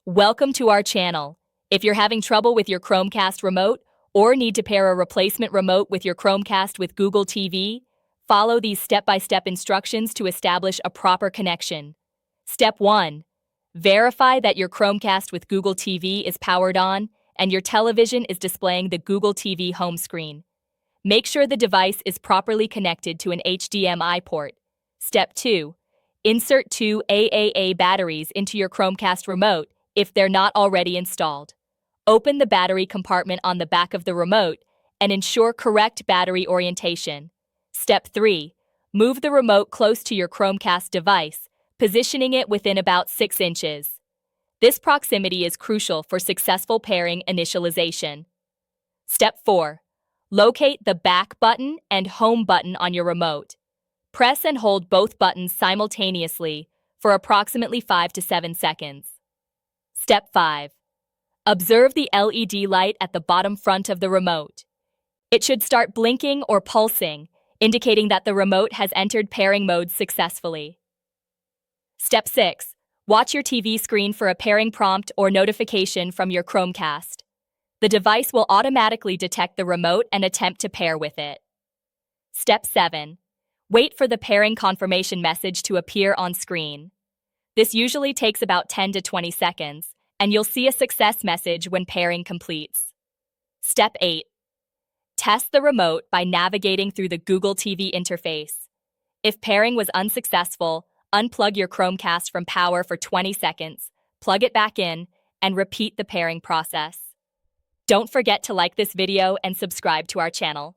Welcome to our channel. If you're having trouble with your Chromecast remote or need to pair a replacement remote with your Chromecast with Google TV, follow these step-by-step instructions to establish a proper connection. Step 1. Verify that your Chromecast with Google TV is powered on and your television is displaying the Google TV home screen. Make sure the device is properly connected to an HDMI port. Step 2. Insert two AAA batteries into your Chromecast remote if they're not already installed. Open the battery compartment on the back of the remote and ensure correct battery orientation. Step 3. Move the remote close to your Chromecast device, positioning it within about 6 inches. This proximity is crucial for successful pairing initialization. Step 4. Locate the back button and home button on your remote. Press and hold both buttons simultaneously for approximately 5 to 7 seconds. Step 5. Observe the LED light at the bottom front of the remote. It should start blinking or pulsing, indicating that the remote has entered pairing mode successfully. Step 6. Watch your TV screen for a pairing prompt or notification from your Chromecast. The device will automatically detect the remote and attempt to pair with it. Step 7. Wait for the pairing confirmation message to appear on screen. This usually takes about 10 to 20 seconds, and you'll see a success message when pairing completes. Step 8. Test the remote by navigating through the Google TV interface. If pairing was unsuccessful, unplug your Chromecast from power for 20 seconds, plug it back in, and repeat the pairing process. Don't forget to like this video and subscribe to our channel.